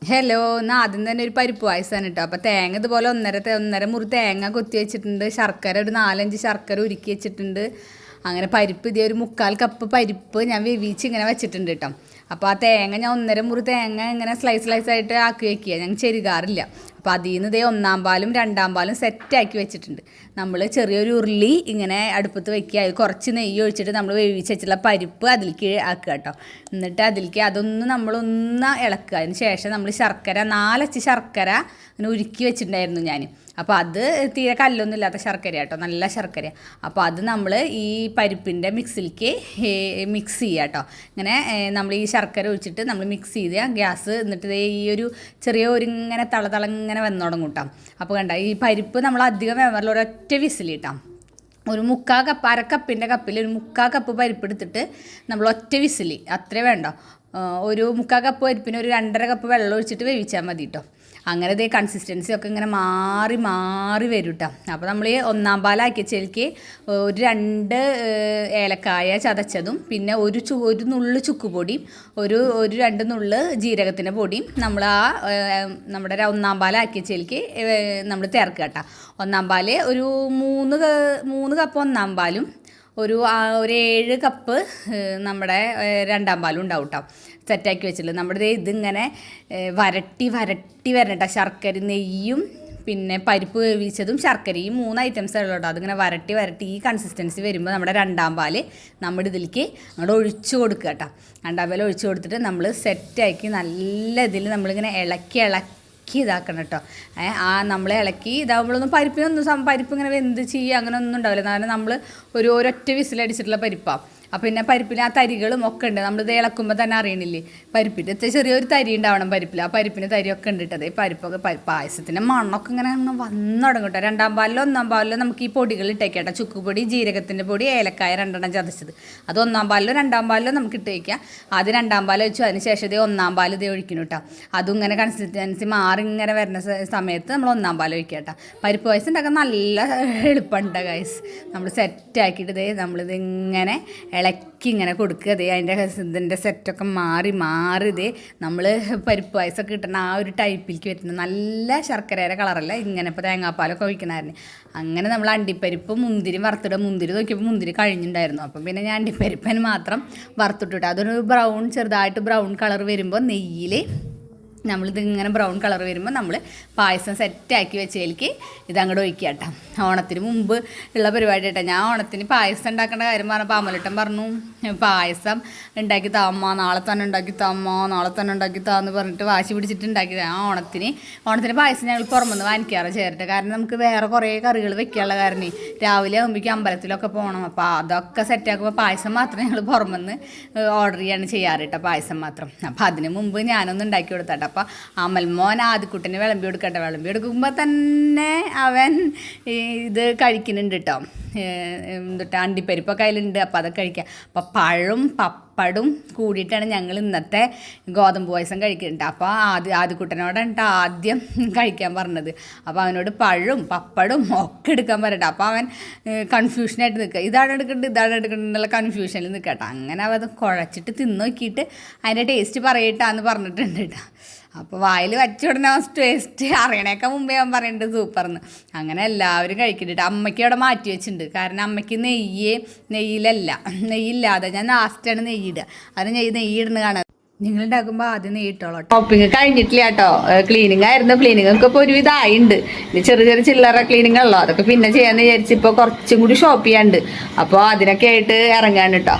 Hello, എന്നാൽ ആദ്യം തന്നെ ഒരു പരിപ്പ് പായസമാണ് കേട്ടോ. അപ്പോൾ തേങ്ങ ഇതുപോലെ ഒന്നര മുറി തേങ്ങ കൊത്തി വെച്ചിട്ടുണ്ട്. ശർക്കര ഒരു 4-5 ശർക്കര ഉരുക്കി വെച്ചിട്ടുണ്ട്. അങ്ങനെ പരിപ്പ് ഇതേ ഒരു 3/4 കപ്പ് പരിപ്പ് ഞാൻ വേവിച്ച് ഇങ്ങനെ വെച്ചിട്ടുണ്ട് കേട്ടോ. അപ്പോൾ ആ തേങ്ങ ഞാൻ 1.5 മുറി തേങ്ങ ഇങ്ങനെ സ്ലൈസായിട്ട് ആക്കി വെക്കുക. ഞങ്ങൾ ചെരുകാറില്ല. അപ്പോൾ അതിൽ നിന്ന് ഇതേ 1-ാം പാലും 2-ാം പാലും സെറ്റാക്കി വെച്ചിട്ടുണ്ട്. നമ്മൾ ചെറിയൊരു ഉരുളി ഇങ്ങനെ അടുപ്പത്ത് വെക്കുക. അത് കുറച്ച് നെയ്യ് ഒഴിച്ചിട്ട് നമ്മൾ വേവിച്ച് വെച്ചിട്ടുള്ള പരിപ്പ് അതിലേക്ക് ആക്കുക കേട്ടോ. എന്നിട്ട് അതിലേക്ക് അതൊന്ന് നമ്മളൊന്ന് ഇളക്കുക. അതിന് ശേഷം നമ്മൾ ശർക്കര 4 അച്ച് ശർക്കര അങ്ങനെ ഉരുക്കി വെച്ചിട്ടുണ്ടായിരുന്നു ഞാൻ. അപ്പോൾ അത് തീരെ കല്ലൊന്നും ഇല്ലാത്ത ശർക്കര കേട്ടോ, നല്ല ശർക്കര. അപ്പോൾ അത് നമ്മൾ ഈ പരിപ്പിൻ്റെ മിക്സിലേക്ക് മിക്സ് ചെയ്യുക കേട്ടോ. ഇങ്ങനെ നമ്മൾ ഈ ശർക്കര ഒഴിച്ചിട്ട് നമ്മൾ മിക്സ് ചെയ്ത് ഗ്യാസ് എന്നിട്ട് ഈ ഒരു ചെറിയ ഒരു ഇങ്ങനെ തളങ്ങനെ വന്നു തുടങ്ങും കേട്ടോ. അപ്പോൾ കണ്ട ഈ പരിപ്പ് നമ്മൾ അധികം വേവറിൽ ഒരൊറ്റ വിസിൽ കിട്ടാം. ഒരു 3/4 കപ്പ്, അരക്കപ്പിൻ്റെ കപ്പിൽ ഒരു 3/4 കപ്പ് പരിപ്പ് എടുത്തിട്ട് നമ്മൾ ഒറ്റ വിസിൽ, അത്രേ വേണ്ട, ഒരു 3/4 കപ്പ് പരിപ്പിന് ഒരു 2.5 കപ്പ് വെള്ളം ഒഴിച്ചിട്ട് വേവിച്ചാൽ മതി കേട്ടോ. അങ്ങനെ ഇതേ കൺസിസ്റ്റൻസി ഒക്കെ ഇങ്ങനെ മാറി വരും കേട്ടോ. അപ്പോൾ നമ്മൾ 1-ാം പാലാക്കി വെച്ചതിലേക്ക് ഒരു 2 ഏലക്കായ ചതച്ചതും പിന്നെ ഒരു നുള്ള് ചുക്കുപൊടിയും ഒരു 2 നുള്ള് ജീരകത്തിൻ്റെ പൊടിയും നമ്മൾ നമ്മുടെ 1-ാം പാലാക്കി വെച്ചതിലേക്ക് നമ്മൾ ചേർക്കുക കേട്ടോ. 1-ാം പാല് ഒരു 3 കപ്പ് 1-ാം പാലും ഒരു 7 കപ്പ് നമ്മുടെ 2-ാം പാലും ഉണ്ടാവും കേട്ടോ. സെറ്റാക്കി വെച്ചിട്ടുള്ളത് നമ്മുടെ ഇതിങ്ങനെ വരട്ടി വരണം കേട്ടോ. ശർക്കര, നെയ്യും പിന്നെ പരിപ്പ് വേവിച്ചതും ശർക്കരയും 3 ഐറ്റംസ് ഉള്ളൂ കേട്ടോ. അതിങ്ങനെ വരട്ടി ഈ കൺസിസ്റ്റൻസി വരുമ്പോൾ നമ്മുടെ 2-ാം പാല് നമ്മുടെ ഇതിലേക്ക് അങ്ങോട്ട് ഒഴിച്ചു കൊടുക്കുക കേട്ടോ. 2-ാം പാല് ഒഴിച്ചു കൊടുത്തിട്ട് നമ്മൾ സെറ്റാക്കി നല്ല ഇതിൽ നമ്മളിങ്ങനെ ഇളക്കി ഇതാക്കണം കേട്ടോ. നമ്മൾ ഇളക്കി ഇതാകുമ്പോഴൊന്നും പരിപ്പ് ഇങ്ങനെ വെന്ത് ചെയ്യുക അങ്ങനെ ഒന്നും ഉണ്ടാവില്ല. കാരണം നമ്മൾ ഒരൊറ്റ വിസിലടിച്ചിട്ടുള്ള പരിപ്പാണ്. അപ്പം പിന്നെ പരിപ്പിന് ആ തരികളും ഒക്കെ ഉണ്ട്. നമ്മളിത് ഇളക്കുമ്പോൾ തന്നെ അറിയണില്ലേ, പരിപ്പിൻ്റെ ചെറിയൊരു തരി ഉണ്ടാവണം പരിപ്പിൽ. ആ പരിപ്പിന് തരിയൊക്കെ ഉണ്ട് കേട്ടത്. പരിപ്പൊക്കെ പായസത്തിൻ്റെ മണ്ണൊക്കെ ഇങ്ങനെ വന്നു തുടങ്ങും കേട്ടോ. 2-ാം പാലിലോ 1-ാം പാലിലോ നമുക്ക് ഈ പൊടികൾ ഇട്ടേക്കാം. ചുക്കുപൊടി, ജീരകത്തിൻ്റെ പൊടി, ഏലക്കായ 2 ചതച്ചത്, അത് 1-ാം പാലിലോ 2-ാം പാലിലോ നമുക്ക് ഇട്ട് വയ്ക്കാം. അത് 2-ാം പാൽ വെച്ചു. അതിന് ശേഷം ഇത് 1-ാം പാൽ ഇത് ഒഴിക്കണം കേട്ടോ. അതും ഇങ്ങനെ കൺസിസ്റ്റൻസി ഇങ്ങനെ വരുന്ന സമയത്ത് നമ്മൾ 1-ാം പാൽ ഒഴിക്കുക കേട്ടോ. പരിപ്പ് പായസം ഉണ്ടാക്കാൻ നല്ല എളുപ്പമുണ്ട് ഗൈസ്. നമ്മൾ സെറ്റാക്കിയിട്ട് ഇതേ നമ്മളിത് ഇങ്ങനെ ഇളക്കി ഇങ്ങനെ കൊടുക്കുക. അതേ അതിൻ്റെ ഇതിൻ്റെ സെറ്റൊക്കെ മാറി ഇതേ നമ്മൾ പരിപ്പ് പായസമൊക്കെ കിട്ടുന്ന ആ ഒരു ടൈപ്പിലേക്ക് വരുന്നത്. നല്ല ശർക്കരയുടെ കളറല്ല, ഇങ്ങനെ ഇപ്പോൾ തേങ്ങാപ്പാലൊക്കെ ഒഴിക്കണമായിരുന്നു. അങ്ങനെ നമ്മൾ അണ്ടിപ്പരിപ്പ് മുന്തിരി വറുത്തിടുക. മുന്തിരി നോക്കിയപ്പോൾ മുന്തിരി കഴിഞ്ഞിട്ടുണ്ടായിരുന്നു. അപ്പം പിന്നെ ഞാൻ അണ്ടിപ്പരിപ്പന് മാത്രം വറുത്തിട്ടിട്ട് അതൊരു ചെറുതായിട്ട് ബ്രൗൺ കളർ വരുമ്പോൾ നെയ്യിൽ നമ്മളിതിങ്ങനെ ബ്രൗൺ കളർ വരുമ്പോൾ നമ്മൾ പായസം സെറ്റാക്കി വെച്ചതിലേക്ക് ഇതങ്ങോട്ട് ഒഴിക്കുക കേട്ടോ. ഓണത്തിന് മുമ്പ് ഉള്ള പരിപാടി കേട്ടോ. ഞാൻ ഓണത്തിന് പായസം ഉണ്ടാക്കേണ്ട കാര്യം പറഞ്ഞപ്പോൾ അമലട്ടൻ പറഞ്ഞു പായസം ഉണ്ടാക്കി താമ്മ, നാളെ തന്നെ ഉണ്ടാക്കി താന്ന് പറഞ്ഞിട്ട് വാശി പിടിച്ചിട്ട് ഉണ്ടാക്കിയത്. ഓണത്തിന് പായസം ഞങ്ങൾ പുറമെന്ന് വാങ്ങിക്കാറ് ചേർത്ത്. കാരണം നമുക്ക് വേറെ കുറേ കറികൾ വെക്കാനുള്ള കാരണം രാവിലെ ആകുമ്പോഴേക്കും അമ്പലത്തിലൊക്കെ പോകണം. അപ്പോൾ അതൊക്കെ സെറ്റാക്കുമ്പോൾ പായസം മാത്രം ഞങ്ങൾ പുറമെന്ന് ഓർഡർ ചെയ്യാണ് ചെയ്യാറ് കേട്ടോ, പായസം മാത്രം. അപ്പോൾ അതിന് മുമ്പ് ഞാനൊന്ന് ഉണ്ടാക്കി കൊടുത്താട്ടോ. അപ്പോൾ അമൽമോൻ ആദ്യക്കുട്ടനെ വിളമ്പി കൊടുക്കുമ്പോൾ തന്നെ അവൻ ഇത് കഴിക്കുന്നുണ്ട് കേട്ടോ. അണ്ടിപ്പരിപ്പൊക്കെ അതിലുണ്ട്. അപ്പോൾ അതൊക്കെ കഴിക്കുക. അപ്പോൾ പപ്പടും കൂടിയിട്ടാണ് ഞങ്ങൾ ഇന്നത്തെ ഗോതമ്പ് പായസം കഴിക്കുന്നുണ്ട്. അപ്പോൾ ആദ്യക്കുട്ടനോടാണ് ആദ്യം കഴിക്കാൻ പറഞ്ഞത്. അപ്പോൾ അവനോട് പപ്പടും ഒക്കെ എടുക്കാൻ പറയട്ടെ. അപ്പോൾ അവൻ കൺഫ്യൂഷനായിട്ട് നിൽക്കുക, ഇതാണ് എടുക്കേണ്ടത് എന്നുള്ള കൺഫ്യൂഷനിൽ നിൽക്കട്ടെ. അങ്ങനെ അവ അത് കുഴച്ചിട്ട് തിന്ന് നോക്കിയിട്ട് അതിൻ്റെ ടേസ്റ്റ് പറയട്ടാന്ന് പറഞ്ഞിട്ടുണ്ട് കേട്ടോ. അപ്പോൾ വായിൽ വച്ചുടനെ ടേസ്റ്റ് അറിയണേക്കാൾ മുമ്പേ അവൻ പറയുന്നുണ്ട് സൂപ്പർന്ന്. അങ്ങനെ എല്ലാവരും കഴിക്കുന്നുണ്ട്. അമ്മയ്ക്ക് അവിടെ മാറ്റി വെച്ചിട്ടുണ്ട്. കാരണം അമ്മയ്ക്ക് നെയ്യില്ലാതെ ഞാൻ ലാസ്റ്റാണ് നെയ്യിടുക. അത് നെയ്യിടുന്ന കാണാൻ നിങ്ങളുണ്ടാക്കുമ്പോൾ ആദ്യം നെയ്യിട്ടോളൂ. ഷോപ്പിംഗ് കഴിഞ്ഞിട്ടില്ല കേട്ടോ. ക്ലീനിങ് ആയിരുന്നു. ക്ലീനിങ് ഒക്കെ ഇപ്പോൾ ഒരുവിധം ആയിട്ടുണ്ട്. ഇനി ചെറിയ ചില്ലറ ക്ലീനിങ് ഉള്ളൂ. അതൊക്കെ പിന്നെ ചെയ്യാമെന്ന് വിചാരിച്ച് ഇപ്പോൾ കുറച്ചും കൂടി ഷോപ്പ് ചെയ്യാണ്ട്. അപ്പോൾ അതിനൊക്കെ ആയിട്ട് ഇറങ്ങാണ് കേട്ടോ.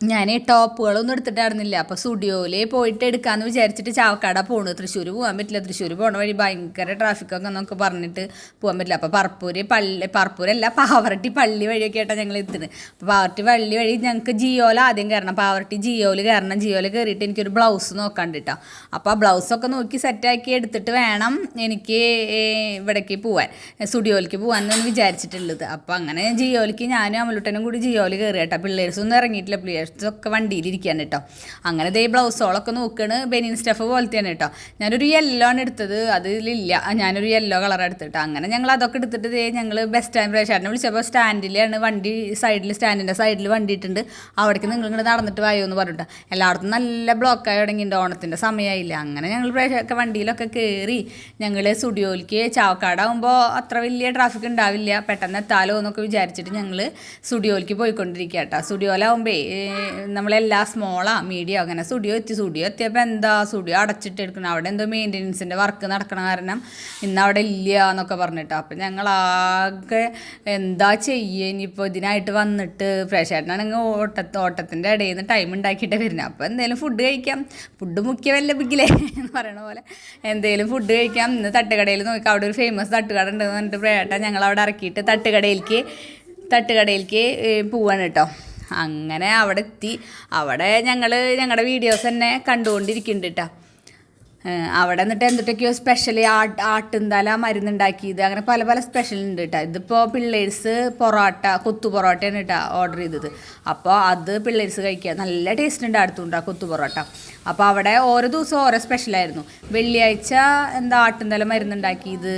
ഞാൻ ടോപ്പുകളൊന്നും എടുത്തിട്ടായിരുന്നില്ല. അപ്പോൾ സ്റ്റുഡിയോയിൽ പോയിട്ട് എടുക്കാമെന്ന് വിചാരിച്ചിട്ട് ചാവക്കാട പോണു. തൃശ്ശൂർ പോകാൻ പറ്റില്ല. തൃശ്ശൂർ പോണ വഴി ഭയങ്കര ട്രാഫിക്കൊക്കെ നമുക്ക് പറഞ്ഞിട്ട് പോകാൻ പറ്റില്ല. അപ്പോൾ പറപ്പൂരല്ല പാവറട്ടി പള്ളി വഴിയൊക്കെ ആയിട്ടാണ് ഞങ്ങൾ എത്തുന്നത്. അപ്പോൾ പാവറട്ടി പള്ളി വഴി ഞങ്ങൾക്ക് ജിയോയിൽ ആദ്യം കയറണം. പാവറട്ടി ജിയോയിൽ കയറിയിട്ട് എനിക്കൊരു ബ്ലൗസ് നോക്കാണ്ട് കേട്ടോ. അപ്പോൾ ആ ബ്ലൗസൊക്കെ നോക്കി സെറ്റാക്കി എടുത്തിട്ട് വേണം എനിക്ക് ഇവിടേക്ക് പോകാൻ, സ്റ്റുഡിയോയിലേക്ക് പോകാമെന്ന് വിചാരിച്ചിട്ടുള്ളത്. അപ്പോൾ അങ്ങനെ ജിയോയിലേക്ക് ഞാനും അമലുട്ടനും കൂടി ജിയോയിൽ കയറി കേട്ടോ. പിള്ളേഴ്സൊന്നും ഇറങ്ങിയിട്ടില്ല. ഒക്കെ വണ്ടിയിലിരിക്കുകയാണ് കേട്ടോ. അങ്ങനെ ദേ ബ്ലൗസോളൊക്കെ നോക്കുകയാണ്. ബെനിയൻ സ്റ്റഫ് പോലത്തെയാണ് കേട്ടോ. ഞാനൊരു യെല്ലോ ആണ് എടുത്തത്, അതിലില്ല, ഞാനൊരു യെല്ലോ കളർ എടുത്തിട്ട് അങ്ങനെ ഞങ്ങൾ അതൊക്കെ എടുത്തിട്ട് ദേ ഞങ്ങൾ ബസ് സ്റ്റാൻഡ് പ്രേക്ഷകനെ വിളിച്ചപ്പോൾ സ്റ്റാൻഡിലാണ് വണ്ടി, സ്റ്റാൻഡിൻ്റെ സൈഡിൽ വണ്ടി ഇട്ടുണ്ട്, അവിടേക്ക് നിങ്ങൾ ഇങ്ങോട്ട് നടന്നിട്ട് വായോ എന്ന് പറഞ്ഞിട്ട്. എല്ലായിടത്തും നല്ല ബ്ലോക്കായി തുടങ്ങിയിട്ടുണ്ട്, ഓണത്തിൻ്റെ സമയമായില്ല. അങ്ങനെ ഞങ്ങൾ വണ്ടിയിലൊക്കെ കയറി ഞങ്ങൾ സ്റ്റുഡിയോയിലേക്ക്, ചാവക്കാടാകുമ്പോൾ അത്ര വലിയ ട്രാഫിക് ഉണ്ടാവില്ല, പെട്ടെന്ന് എത്താലോ എന്നൊക്കെ വിചാരിച്ചിട്ട് ഞങ്ങൾ സ്റ്റുഡിയോയിലേക്ക് പോയിക്കൊണ്ടിരിക്കുക കേട്ടോ. സ്റ്റുഡിയോയിലാവുമ്പോൾ നമ്മളെല്ലാ സ്മോളാ മീഡിയം അങ്ങനെ സ്റ്റുഡിയോ എത്തിയപ്പോൾ എന്താ സ്റ്റുഡിയോ അടച്ചിട്ട് എടുക്കണം, അവിടെ എന്തോ മെയിൻ്റെനൻസിൻ്റെ വർക്ക് നടക്കണ കാരണം ഇന്ന് അവിടെ ഇല്ല എന്നൊക്കെ പറഞ്ഞിട്ടോ. അപ്പം ഞങ്ങളാകെ എന്താ ചെയ്യുക ഇനിയിപ്പോൾ ഇതിനായിട്ട് വന്നിട്ട്. പ്രേക്ഷകനാണെങ്കിൽ ഓട്ടത്തിൻ്റെ ഇടയിൽ നിന്ന് ടൈം ഉണ്ടാക്കിയിട്ടേ വരുന്നത്. അപ്പോൾ എന്തെങ്കിലും ഫുഡ് കഴിക്കാം, ഫുഡ് മുഖ്യമല്ല ബിഗിലേ എന്ന് പറയണ പോലെ എന്തെങ്കിലും ഫുഡ് കഴിക്കാം. ഇന്ന് തട്ടുകടയിൽ നോക്കാം, അവിടെ ഒരു ഫേമസ് തട്ടുകട ഉണ്ടെന്ന് പറഞ്ഞിട്ട് പ്രേട്ട ഞങ്ങളവിടെ ഇറക്കിയിട്ട് തട്ടുകടയിലേക്ക് പോവാണ് കേട്ടോ. അങ്ങനെ അവിടെ എത്തി. അവിടെ ഞങ്ങളുടെ വീഡിയോസ് തന്നെ കണ്ടുകൊണ്ടിരിക്കുന്നുണ്ട് കേട്ടോ. അവിടെ എന്നിട്ട് എന്തൊക്കെയോ സ്പെഷ്യലി ആട്ടുന്തല മരുന്നുണ്ടാക്കിയത്, അങ്ങനെ പല പല സ്പെഷ്യൽ ഉണ്ട് കേട്ടോ. ഇതിപ്പോൾ പിള്ളേഴ്സ് കൊത്തു പൊറോട്ടയാണ് കേട്ടോ ഓർഡർ ചെയ്തത്. അപ്പോൾ അത് പിള്ളേഴ്സ് കഴിക്കുക, നല്ല ടേസ്റ്റ് ഉണ്ട് അടുത്തുണ്ടാ കൊത്തു പൊറോട്ട. അപ്പോൾ അവിടെ ഓരോ ദിവസം ഓരോ സ്പെഷ്യലായിരുന്നു. വെള്ളിയാഴ്ച ആട്ടുന്തല മരുന്നുണ്ടാക്കിയത്,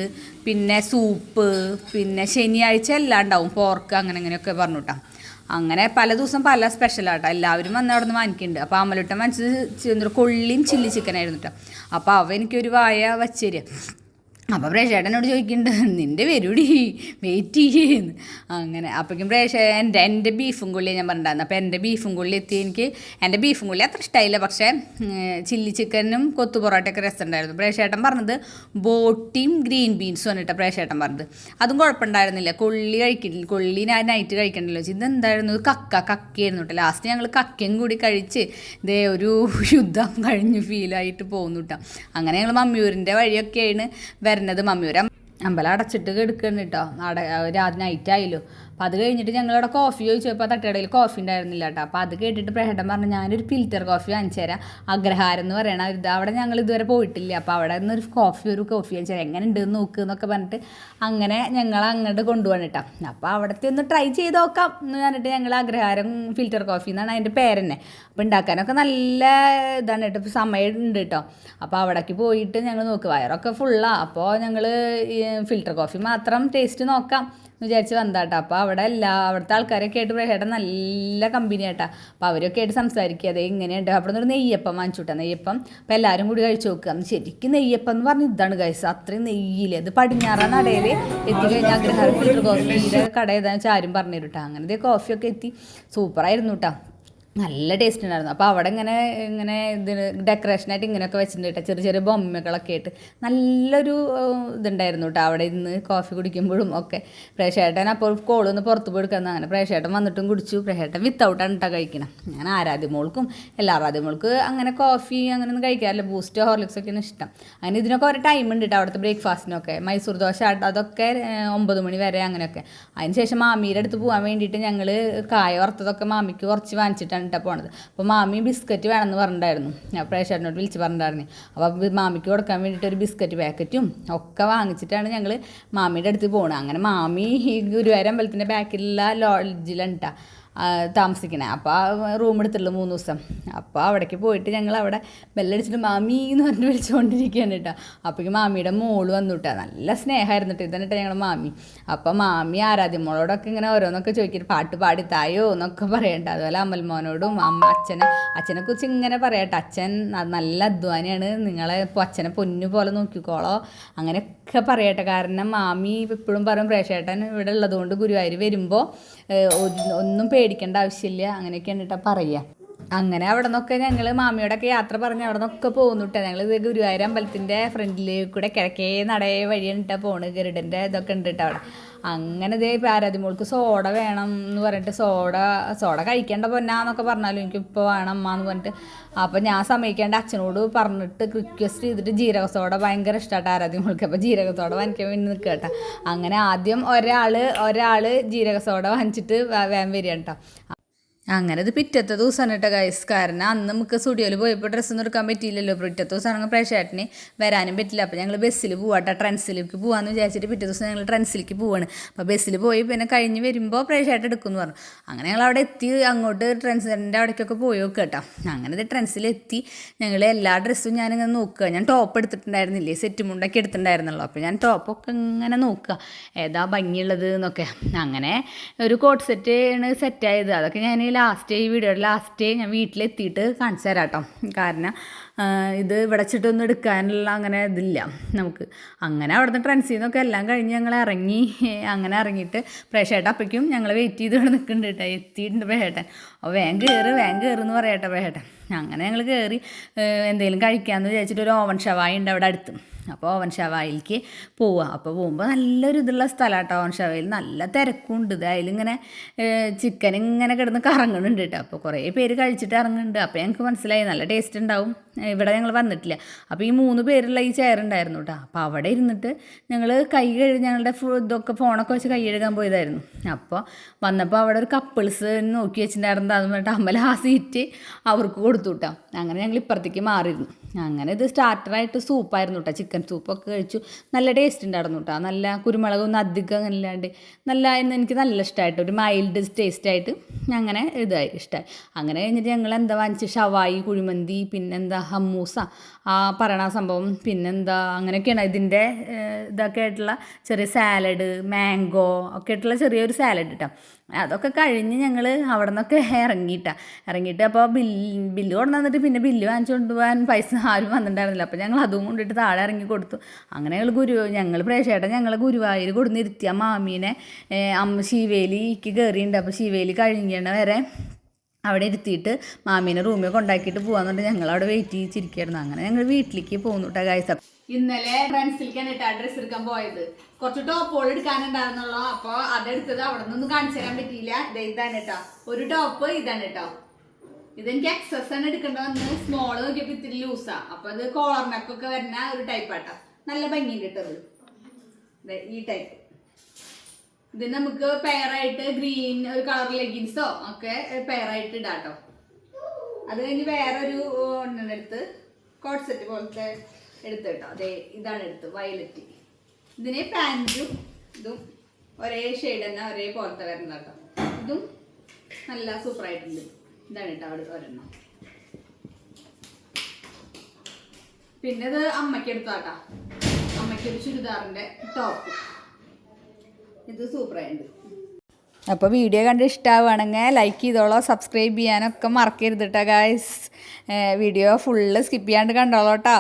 പിന്നെ സൂപ്പ്, പിന്നെ ശനിയാഴ്ച എല്ലാം ഉണ്ടാവും, പോർക്ക് അങ്ങനെയൊക്കെ പറഞ്ഞു കേട്ടോ. അങ്ങനെ പല ദിവസം പല സ്പെഷ്യലാട്ടോ. എല്ലാവരും വന്ന് അവിടെ നിന്ന് വാങ്ങിക്കുന്നുണ്ട്. അപ്പോൾ അമലുട്ടൻ വാങ്ങിച്ചത് കൊള്ളിയും ചില്ലി ചിക്കനായിരുന്നു കേട്ടോ. അപ്പോൾ എനിക്കൊരു വായ വച്ചേരിയ. അപ്പോൾ പ്രേക്ഷകനോട് ചോദിക്കുന്നുണ്ട്, നിൻ്റെ വരുടി വെയിറ്റ് ചെയ്യുന്നു. അങ്ങനെ അപ്പോഴേക്കും എൻ്റെ ബീഫും കൊള്ളി ഞാൻ പറഞ്ഞിട്ടുണ്ടായിരുന്നു. അപ്പോൾ എൻ്റെ ബീഫും കൊള്ളി എത്തി. എൻ്റെ ബീഫും കൊള്ളി അത്ര ഇഷ്ടമായില്ല, പക്ഷേ ചില്ലി ചിക്കനും കൊത്തു പൊറോട്ടയൊക്കെ രസമുണ്ടായിരുന്നു. പ്രേക്ഷകൻ പറഞ്ഞത് ബോട്ടിയും ഗ്രീൻ ബീൻസും ആണ് കേട്ടോ പ്രേക്ഷകൻ പറഞ്ഞത്. അതും കുഴപ്പമുണ്ടായിരുന്നില്ല. കൊള്ളി ഞാൻ നൈറ്റ് കഴിക്കണ്ടല്ലോ. ഇതെന്തായിരുന്നു, കക്കയായിരുന്നു കേട്ടോ. ലാസ്റ്റ് ഞങ്ങൾ കക്കയും കൂടി കഴിച്ച് ഇതേ ഒരു യുദ്ധം കഴിഞ്ഞ് ഫീലായിട്ട് പോകുന്നു കേട്ടോ. അങ്ങനെ ഞങ്ങൾ മമ്മിയൂരിൻ്റെ വഴിയൊക്കെയാണ് വരുന്നത്. മമ്മിയൂർ അമ്പലം അടച്ചിട്ട് കിടക്കുന്നു കേട്ടോ. നൈറ്റ് ആയല്ലോ. അപ്പോൾ അത് കഴിഞ്ഞിട്ട് ഞങ്ങളവിടെ കോഫി ചോദിച്ചപ്പോൾ തട്ടുകടയിൽ കോഫി ഉണ്ടായിരുന്നില്ല കേട്ടോ. അപ്പോൾ അത് കേട്ടിട്ട് പ്രേട്ടൻ പറഞ്ഞു, ഞാനൊരു ഫിൽറ്റർ കോഫി വാങ്ങിച്ചു തരാം, അഗ്രഹാരം എന്ന് പറയണ അവിടെ ഞങ്ങൾ ഇതുവരെ പോയിട്ടില്ല, അപ്പോൾ അവിടെ നിന്നൊരു കോഫി വാങ്ങിച്ചു തരാം, എങ്ങനെ ഉണ്ടെന്ന് നോക്കുക എന്നൊക്കെ പറഞ്ഞിട്ട് അങ്ങനെ ഞങ്ങൾ അങ്ങോട്ട് കൊണ്ടുപോകണം കേട്ടോ. അപ്പോൾ അവിടുത്തെ ഒന്ന് ട്രൈ ചെയ്ത് നോക്കാം എന്ന് പറഞ്ഞിട്ട് ഞങ്ങൾ അഗ്രഹാരം ഫിൽറ്റർ കോഫി എന്നാണ് അതിൻ്റെ പേരെന്നെ. അപ്പോൾ ഉണ്ടാക്കാനൊക്കെ നല്ല ഇതാണ് കേട്ടോ, ഇപ്പോൾ സമയം ഉണ്ട് കേട്ടോ. അപ്പോൾ അവിടേക്ക് പോയിട്ട് ഞങ്ങൾ നോക്കുക, വയറൊക്കെ ഫുള്ളാണ്. അപ്പോൾ ഞങ്ങൾ ഫിൽറ്റർ കോഫി മാത്രം ടേസ്റ്റ് നോക്കാം എന്ന് വിചാരിച്ച് വന്നാട്ടോ. അപ്പോൾ അവിടുത്തെ ആൾക്കാരൊക്കെ ആയിട്ട് പ്രേട്ടൻ നല്ല കമ്പനി ആട്ടാ. അപ്പോൾ അവരൊക്കെ ആയിട്ട് സംസാരിക്കുക, അതേ ഇങ്ങനെയുണ്ട്. അവിടെ നിന്നൊരു നെയ്യപ്പം വാങ്ങിച്ചു കൂട്ടാ. നെയ്യപ്പം അപ്പോൾ എല്ലാവരും കൂടി കഴിച്ച് നോക്കുക. ശരിക്കും നെയ്യപ്പം എന്ന് പറഞ്ഞാൽ ഇതാണ് ഗൈസ്, അത്രയും നെയ്യില്ലേ. അത് പടിഞ്ഞാറ നടയിൽ എത്തിക്കഴിഞ്ഞാൽ അഗ്രഹാരം ഫിൽറ്റർ കോഫിയുടെ കട ഏതാണെന്ന് വെച്ചാൽ ആരും പറഞ്ഞു തരും കേട്ടോ. അങ്ങനത്തെ കോഫിയൊക്കെ എത്തി, സൂപ്പറായിരുന്നു കേട്ടോ, നല്ല ടേസ്റ്റ് ഉണ്ടായിരുന്നു. അപ്പോൾ അവിടെ ഇങ്ങനെ ഇതിന് ഡെക്കറേഷനായിട്ട് ഇങ്ങനെയൊക്കെ വെച്ചിട്ടുണ്ട് കേട്ടോ, ചെറിയ ചെറിയ ബൊമ്മകളൊക്കെ ആയിട്ട് നല്ലൊരു ഇതുണ്ടായിരുന്നു കേട്ടോ. അവിടെ ഇന്ന് കോഫി കുടിക്കുമ്പോഴും ഒക്കെ പ്രേക്ഷകൻ അപ്പോൾ കോളൊന്ന് പുറത്ത് പോയി എടുക്കുന്നത്. അങ്ങനെ പ്രേക്ഷകൻ വന്നിട്ടും കുടിച്ചു. പ്രേക്ഷകൻ വിത്തൗട്ടാണ് കേട്ടോ കഴിക്കണം. ഞാൻ ആരാധ്യമോൾക്കും ആരാധ്യമോൾക്ക് അങ്ങനെ കോഫി അങ്ങനെയൊന്നും കഴിക്കാറില്ല, ബൂസ്റ്റ് ഹോർലിക്സൊക്കെയാണ് ഇഷ്ടം. അങ്ങനെ ഇതിനൊക്കെ ഒരു ടൈം ഉണ്ട് കേട്ടോ അവിടുത്തെ ബ്രേക്ക്ഫാസ്റ്റിനൊക്കെ. മൈസൂർ ദോശ അതൊക്കെ 9 മണി വരെ അങ്ങനെയൊക്കെ. അതിനുശേഷം മാമിയുടെ അടുത്ത് പോകാൻ വേണ്ടിയിട്ട് ഞങ്ങൾ കായ വറുത്തതൊക്കെ മാമിക്ക് കുറച്ച് വാങ്ങിച്ചിട്ടാണ് പോണത്. അപ്പോൾ മാമി ബിസ്ക്കറ്റ് വേണമെന്ന് പറഞ്ഞിട്ടുണ്ടായിരുന്നു. ഞാൻ പ്രേക്ഷകനോട് വിളിച്ച് പറഞ്ഞിട്ടുണ്ടായിരുന്നു. അപ്പോൾ മാമിക്ക് കൊടുക്കാൻ വേണ്ടിയിട്ട് ഒരു ബിസ്ക്കറ്റ് പാക്കറ്റും ഒക്കെ വാങ്ങിച്ചിട്ടാണ് ഞങ്ങൾ മാമിയുടെ അടുത്ത് പോകുന്നത്. അങ്ങനെ മാമി ഈ ഗുരുവായൂർ അമ്പലത്തിൻ്റെ ബാക്കിലുള്ള ലോഡ്ജിലാണ് കേട്ടോ താമസിക്കണേ. അപ്പോൾ ആ റൂം എടുത്തുള്ളൂ 3 ദിവസം. അപ്പോൾ അവിടേക്ക് പോയിട്ട് ഞങ്ങൾ അവിടെ ബെല്ലടിച്ചിട്ട് മാമി എന്ന് പറഞ്ഞിട്ട് വിളിച്ചുകൊണ്ടിരിക്കുകയാണ് കേട്ടോ. അപ്പോഴേക്കും മാമിയുടെ മോള് വന്നു കേട്ടോ. നല്ല സ്നേഹമായിരുന്നു കേട്ടോ. ഇതാണ് കേട്ടോ ഞങ്ങൾ മാമി. അപ്പോൾ മാമി ആരാധ്യമോളോടൊക്കെ ഇങ്ങനെ ഓരോന്നൊക്കെ ചോദിക്കും, പാട്ട് പാടി തായോ എന്നൊക്കെ പറയണ്ട. അതുപോലെ അമൽമോനോടും അച്ഛനെ കുറിച്ച് ഇങ്ങനെ പറയട്ടെ, അച്ഛൻ നല്ല അധ്വാനിയാണ്, നിങ്ങളെ അച്ഛനെ പൊന്നു പോലെ നോക്കിക്കോളോ അങ്ങനെയൊക്കെ പറയട്ടെ. കാരണം മാമി എപ്പോഴും പറയും പ്രേക്ഷകൻ ഇവിടെ ഉള്ളതുകൊണ്ട് ഗുരുവായൂർ വരുമ്പോൾ ഒന്നും പേടിക്കേണ്ട ആവശ്യമില്ല അങ്ങനെയൊക്കെയാണ് കേട്ടോ പറയുക. അങ്ങനെ അവിടെ നിന്നൊക്കെ ഞങ്ങൾ മാമിയോടൊക്കെ യാത്ര പറഞ്ഞ് അവിടെ നിന്നൊക്കെ പോകുന്നു കേട്ടോ. ഞങ്ങൾ ഇത് ഗുരുവായൂർ അമ്പലത്തിൻ്റെ ഫ്രണ്ടിൽ കൂടെ കിഴക്കേ നടയെ വഴിയാണ് കേട്ടോ പോണ്. ഗരുഡൻ്റെ ഇതൊക്കെ ഉണ്ട് കേട്ടോ അവിടെ. അങ്ങനെ ഇതേ ആരാധ്യമോൾക്ക് സോഡ വേണം എന്ന് പറഞ്ഞിട്ട് സോഡ കഴിക്കേണ്ട പൊന്നാന്നൊക്കെ പറഞ്ഞാലും എനിക്കിപ്പോൾ വേണം അമ്മ എന്ന് പറഞ്ഞിട്ട്. അപ്പോൾ ഞാൻ സമയിക്കേണ്ട അച്ഛനോട് പറഞ്ഞിട്ട് റിക്വസ്റ്റ് ചെയ്തിട്ട് ജീരക സോഡ ഭയങ്കര ഇഷ്ടമായിട്ട് ആരാധ്യമോൾക്ക്. അപ്പോൾ ജീരക സോഡ വാങ്ങിക്കാൻ വേണ്ടി നിൽക്കുക കേട്ടോ. അങ്ങനെ ആദ്യം ഒരാൾ ജീരക സോഡ വാങ്ങിച്ചിട്ട് വേഗം വരിക കേട്ടോ. അങ്ങനെ ഇത് പിറ്റത്തെ ദിവസമാണ് കേട്ടോ ഗൈസ്. കാരണം അന്ന് നമുക്ക് സ്റ്റുഡിയോയിൽ പോയപ്പോൾ ഡ്രസ്സൊന്നും എടുക്കാൻ പറ്റിയില്ലല്ലോ. പിറ്റത്തെ ദിവസമാണെങ്കിൽ പ്രേക്ഷേട്ടന് വരാനും പറ്റില്ല. അപ്പോൾ ഞങ്ങൾ ബസ്സിൽ പോവാട്ടോ, ട്രെൻസിലേക്ക് പോകാമെന്ന് വിചാരിച്ചിട്ട് പിറ്റേ ദിവസം ഞങ്ങൾ ട്രെൻസിലേക്ക് പോവാണ്. അപ്പോൾ ബസ്സിൽ പോയി പിന്നെ കഴിഞ്ഞ് വരുമ്പോൾ പ്രേക്ഷേട്ടൻ എടുക്കുമെന്ന് പറഞ്ഞു. അങ്ങനെ ഞങ്ങൾ അവിടെ എത്തി, അങ്ങോട്ട് ട്രെൻസിൻ്റെ അവിടേക്കൊക്കെ പോയി നോക്കുക കേട്ടോ. അങ്ങനെ ഇത് ട്രെൻസിലെത്തി ഞങ്ങൾ എല്ലാ ഡ്രസ്സും ഞാനിങ്ങനെ നോക്കുക. ഞാൻ ടോപ്പ് എടുത്തിട്ടുണ്ടായിരുന്നില്ലേ, സെറ്റ് മുണ്ടൊക്കെ എടുത്തിട്ടുണ്ടായിരുന്നല്ലോ. അപ്പോൾ ഞാൻ ടോപ്പൊക്കെ ഇങ്ങനെ നോക്കുക ഏതാ ഭംഗിയുള്ളത് എന്നൊക്കെ. അങ്ങനെ ഒരു കോട്ട് സെറ്റാണ് സെറ്റായത്. അതൊക്കെ ഞാൻ ഈ വീഡിയോയുടെ ലാസ്റ്റ് ഞാൻ വീട്ടിലെത്തിയിട്ട് കാണിച്ചു തരാം കേട്ടോ. കാരണം ഇത് ഇവിടെ വെച്ചിട്ടൊന്നും എടുക്കാനുള്ള അങ്ങനെ ഇതില്ല നമുക്ക്. അങ്ങനെ അവിടുന്ന് ട്രെൻസിൽ നിന്നൊക്കെ എല്ലാം കഴിഞ്ഞ് ഞങ്ങൾ ഇറങ്ങി. അങ്ങനെ ഇറങ്ങിയിട്ട് പ്രേക്ഷേട്ടൻ അപ്പോഴേക്കും ഞങ്ങൾ വെയിറ്റ് ചെയ്ത് ഇവിടെ നിൽക്കുന്നുണ്ട് കേട്ടോ. എത്തിയിട്ടുണ്ട് പ്രേക്ഷേട്ടൻ. അപ്പോൾ വേഗം കയറുമെന്ന് പറയട്ടെ പ്രേക്ഷേട്ടൻ. അങ്ങനെ ഞങ്ങൾ കയറി എന്തെങ്കിലും കഴിക്കാമെന്ന് വിചാരിച്ചിട്ട് ഒരു ഓവൻ ഷവായി ഉണ്ട് അവിടെ അടുത്ത്. അപ്പോൾ ഓവൻ ഷവായിലേക്ക് പോവുക. അപ്പോൾ പോകുമ്പോൾ നല്ലൊരു ഇതുള്ള സ്ഥലമാണ് കേട്ടോ. ഓവൻ ഷവായിൽ നല്ല തിരക്കുണ്ട്. അതിലിങ്ങനെ ചിക്കൻ ഇങ്ങനെ കിടന്ന് കറങ്ങുന്നുണ്ട് കേട്ടോ. അപ്പോൾ കുറേ പേര് കഴിച്ചിട്ട് ഇറങ്ങുന്നുണ്ട്. അപ്പോൾ ഞങ്ങൾക്ക് മനസ്സിലായി നല്ല ടേസ്റ്റ് ഉണ്ടാവും. ഇവിടെ ഞങ്ങൾ വന്നിട്ടില്ല. അപ്പോൾ ഈ 3 പേരുള്ള ഈ ചെയർ ഉണ്ടായിരുന്നു കേട്ടോ. അപ്പോൾ അവിടെ ഇരുന്നിട്ട് ഞങ്ങൾ ഞങ്ങളുടെ ഇതൊക്കെ ഫോണൊക്കെ വെച്ച് കൈ കഴുകാൻ പോയതായിരുന്നു. അപ്പോൾ വന്നപ്പോൾ അവിടെ ഒരു കപ്പിൾസ് നോക്കി വെച്ചിട്ടുണ്ടായിരുന്നു. അത് പറഞ്ഞിട്ട് അമ്മല ആ സീറ്റ് അവർക്ക് കൊടുത്തു കേട്ടോ. അങ്ങനെ ഞങ്ങൾ ഇപ്പുറത്തേക്ക് മാറിയിരുന്നു. അങ്ങനെ ഇത് സ്റ്റാർട്ടറായിട്ട് സൂപ്പായിരുന്നു കേട്ടോ. ചിക്കൻ സൂപ്പൊക്കെ കഴിച്ചു. നല്ല ടേസ്റ്റ് ഉണ്ടായിരുന്നു കേട്ടോ. നല്ല കുരുമുളകൊന്നും അധികം അങ്ങനെ ഇല്ലാണ്ട് നല്ല എനിക്ക് നല്ല ഇഷ്ടമായിട്ട് ഒരു മൈൽഡ് ടേസ്റ്റായിട്ട് അങ്ങനെ ഇതായി ഇഷ്ടമായി. അങ്ങനെ കഴിഞ്ഞിട്ട് ഞങ്ങൾ എന്താ വാങ്ങിച്ച് ഷവായി, കുഴിമന്തി, പിന്നെന്താ ഹമ്മൂസ, ആ പറയണ സംഭവം, പിന്നെന്താ അങ്ങനെയൊക്കെയാണ് ഇതിൻ്റെ ഇതൊക്കെ ആയിട്ടുള്ള ചെറിയ സാലഡ്, മാംഗോ ഒക്കെ ആയിട്ടുള്ള ചെറിയൊരു സാലഡ് കേട്ടോ. അതൊക്കെ കഴിഞ്ഞ് ഞങ്ങൾ അവിടെ നിന്നൊക്കെ ഇറങ്ങിയിട്ട് അപ്പോൾ ബില്ല് കൊണ്ടുവന്നിട്ട് പിന്നെ ബില്ല് വാങ്ങിച്ചുകൊണ്ട് പോകാൻ പൈസ ആരും വന്നിട്ടുണ്ടായിരുന്നില്ല. അപ്പോൾ ഞങ്ങൾ അതും കൊണ്ടിട്ട് താഴെ ഇറങ്ങി കൊടുത്തു. അങ്ങനെ ഞങ്ങൾ പ്രേക്ഷേട്ടൻ ഞങ്ങളെ ഗുരുവായൂർ കൊടുന്നിരുത്തിയ മാമീനെ ശിവേലിക്ക് കയറിയിട്ടുണ്ട്. അപ്പോൾ ശിവേലി കഴിഞ്ഞ വരെ അവിടെ ഇരുത്തിയിട്ട് മാമീനെ റൂമിൽ കൊണ്ടാക്കിയിട്ട് പോകാമെന്ന് പറഞ്ഞിട്ട് ഞങ്ങൾ അവിടെ വെയിറ്റ് ചെയ്തിരിക്കുകയായിരുന്നു. അങ്ങനെ ഞങ്ങൾ വീട്ടിലേക്ക് പോകുന്നു കേട്ടോ ഗൈസ്. ഇന്നലെ ഫ്രണ്ട്സിലേക്കാണ് കേട്ടോ ഡ്രസ്സ് എടുക്കാൻ പോയത്. കുറച്ച് ടോപ്പുകൾ എടുക്കാനുണ്ടായിരുന്നുള്ളൂ. അപ്പോൾ അതെടുത്തത് അവിടെ നിന്നൊന്നും കാണിച്ചു തരാൻ പറ്റിയില്ല. ഇതാണ് കേട്ടോ ഒരു ടോപ്പ്. ഇതാണ് കേട്ടോ, ഇതെനിക്ക് എക്സസ് ആണ് എടുക്കേണ്ട വന്ന്. സ്മോള് നോക്കിയപ്പോൾ ഇത്തിരി ലൂസാ. അപ്പോൾ അത് കോളർനെക്കൊക്കെ വരുന്ന ഒരു ടൈപ്പാട്ടോ. നല്ല ഭംഗിയുണ്ട് കേട്ടത്. ഈ ടൈപ്പ് ഇത് നമുക്ക് പെയറായിട്ട് ഗ്രീൻ ഒരു കളർ ലെഗിൻസോ ഒക്കെ പെയറായിട്ട് ഇടാട്ടോ. അത് കഴിഞ്ഞ് വേറൊരു എടുത്ത് കോട്ട് സെറ്റ് പോലത്തെ എടുത്ത് കേട്ടോ. അതെ ഇതാണ് എടുത്ത് വയലറ്റ്. ഇതിന് പാൻറ്റും ഇതും ഒരേ ഷെയ്ഡ് തന്നെ ഒരേ പോലത്തെ വരുന്ന കേട്ടോ. ഇതും നല്ല സൂപ്പറായിട്ടുണ്ട്. ഇതാണ് കേട്ടോ അവിടെ ഒരെണ്ണം. പിന്നെ ഇത് അമ്മയ്ക്ക് എടുത്താട്ടോ. അമ്മയ്ക്കൊരു ചുരിദാറിൻ്റെ ടോപ്പ്. ഇത് സൂപ്പറായിട്ടുണ്ട്. അപ്പോൾ വീഡിയോ കണ്ട് ഇഷ്ടമാവുകയാണെങ്കിൽ ലൈക്ക് ചെയ്തോളോ, സബ്സ്ക്രൈബ് ചെയ്യാനൊക്കെ മറക്കരുത് കേട്ടോ ഗായ്സ്. വീഡിയോ ഫുള്ള് സ്കിപ്പ് ചെയ്യാണ്ട് കണ്ടോളൂ കേട്ടോ.